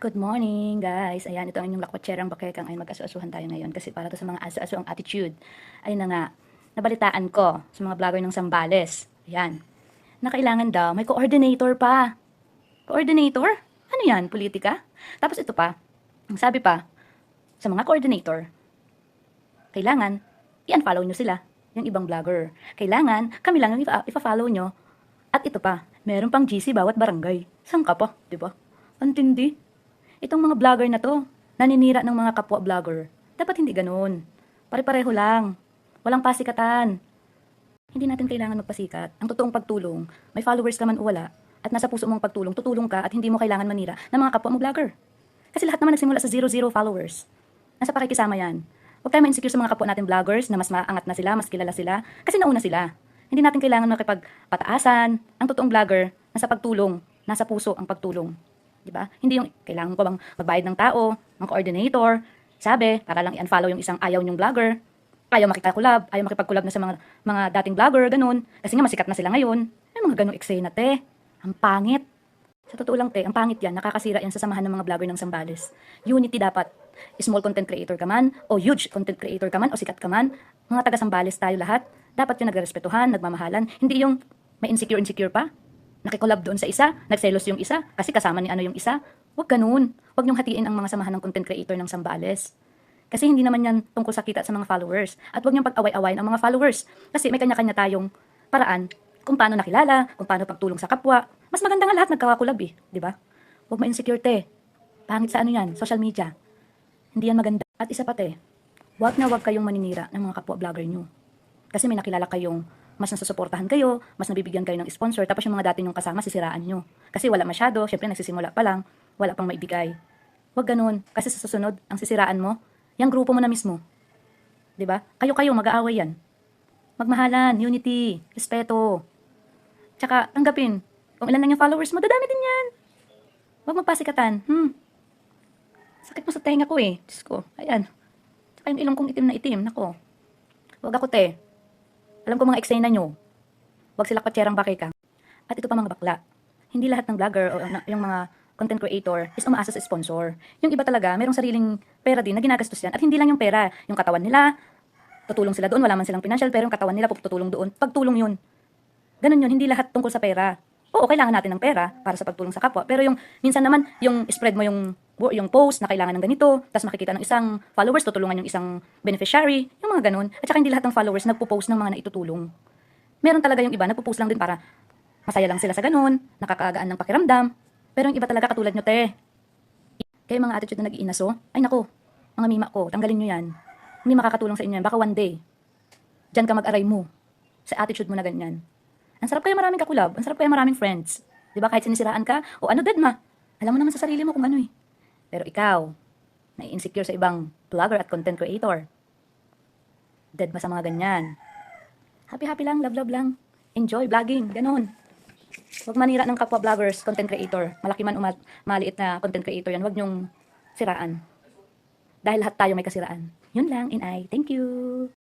Good morning, guys. Ayan, ito ang inyong lakwatserang bakekang ay mag-asu-asuhan tayo ngayon kasi para to sa mga asu-asu ang attitude. Ayun na nga, nabalitaan ko sa mga vlogger ng Zambales. Ayan, na kailangan daw may coordinator pa. Coordinator? Ano yan, politika? Tapos ito pa, ang sabi pa, sa mga coordinator, kailangan i-unfollow nyo sila, yung ibang vlogger. Kailangan kami lang yung ipa-follow nyo. At ito pa, meron pang GC bawat barangay. Saan ka pa, di ba? Antindi. Itong mga vlogger na to, naninira ng mga kapwa vlogger. Dapat hindi ganun. Pare-pareho lang. Walang pasikatan. Hindi natin kailangan magpasikat. Ang totoong pagtulong, may followers ka man o wala, at nasa puso mong pagtulong, tutulong ka at hindi mo kailangan manira ng mga kapwa mo vlogger. Kasi lahat naman nagsimula sa 0 followers. Nasa pakikisama yan. Huwag tayo ma-insecure sa mga kapwa natin vloggers na mas maangat na sila, mas kilala sila, kasi nauna sila. Hindi natin kailangan makipagpataasan. Ang totoong vlogger, nasa pagtulong, nasa puso ang pagtulong. Diba? Hindi yung kailangan ko bang magbayad ng tao, ng coordinator, sabi, para lang i-unfollow yung isang ayaw nyong vlogger, ayaw makipag-collab, ayaw makipag-collab na sa mga dating vlogger, ganun. Kasi nga masikat na sila ngayon. Ay, mga ganung eksena, te. Ang pangit. Sa totoo lang, te, ang pangit yan, nakakasira yan sa samahan ng mga vlogger ng Zambales. Unity dapat. Small content creator ka man, o huge content creator ka man, o sikat ka man, mga taga Zambales tayo lahat, dapat yung nagrespetuhan, nagmamahalan, hindi yung may insecure pa. Nakikolab doon sa isa, nagselos yung isa, kasi kasama ni ano yung isa. Huwag ganun. Huwag niyong hatiin ang mga samahan ng content creator ng Zambales. Kasi hindi naman yan tungkol sa kita sa mga followers. At huwag niyong pag-away-awayin ang mga followers. Kasi may kanya-kanya tayong paraan kung paano nakilala, kung paano pagtulong sa kapwa. Mas maganda nga lahat nagkakakulab eh, di ba? Huwag ma-insecure te. Pangit sa ano yan, social media. Hindi yan maganda. At isa pa te, huwag na huwag kayong maninira ng mga kapwa vlogger nyo. Kasi may nakilala kayong mas nasusuportahan kayo, mas nabibigyan kayo ng sponsor, tapos yung mga dati nyong kasama, sisiraan nyo. Kasi wala masyado, syempre nagsisimula pa lang, wala pang maibigay. Huwag ganun, kasi sa susunod, ang sisiraan mo, yung grupo mo na mismo. 'Di ba? Kayo-kayo, mag-aaway yan. Magmahalan, unity, respeto. Tsaka, tanggapin, kung ilan lang yung followers mo, dadami din yan. Huwag magpasikatan. Sakit mo sa tenga ko eh. Diyos ko, ayan. Tsaka yung ilong kong itim na itim, nako. Huwag ako te. Alam ko mga eksena nyo. Huwag sila kwatserang bakeka. At ito pa mga bakla. Hindi lahat ng vlogger o yung mga content creator is umaasa sa sponsor. Yung iba talaga, mayroong sariling pera din na ginagastos yan. At hindi lang yung pera. Yung katawan nila, tutulong sila doon. Wala man silang financial, pero yung katawan nila tutulong doon. Pagtulong yun. Ganun yun. Hindi lahat tungkol sa pera. Oo, kailangan natin ng pera para sa pagtulong sa kapwa. Pero yung, minsan naman, yung spread mo yung post na kailangan ng ganito, tapos makikita ng isang followers, tutulungan yung isang beneficiary, yung mga ganun. At saka hindi lahat ng followers nagpo-post ng mga naitutulong. Meron talaga yung iba, nagpo-post lang din para masaya lang sila sa ganun, nakakaagaan ng pakiramdam. Pero yung iba talaga katulad nyo, te. Kaya mga attitude na nag-iinaso, ay nako, mga mima ko, tanggalin nyo yan. Hindi makakatulong sa inyo yan. Baka one day, dyan ka mag-aray mo sa attitude mo na ganyan. Ang sarap kaya maraming kakulab, ang sarap kaya maraming friends. Di ba kahit sinisiraan ka, o ano dead ma, alam mo naman sa sarili mo kung ano eh. Pero ikaw, nai-insecure sa ibang vlogger at content creator. Dead ba sa mga ganyan? Happy-happy lang, love-love lang. Enjoy vlogging, ganun. Huwag manira ng kapwa vloggers, content creator. Malaki man o maliit na content creator yan, huwag nyong siraan. Dahil lahat tayo may kasiraan. Yun lang, inay. Thank you!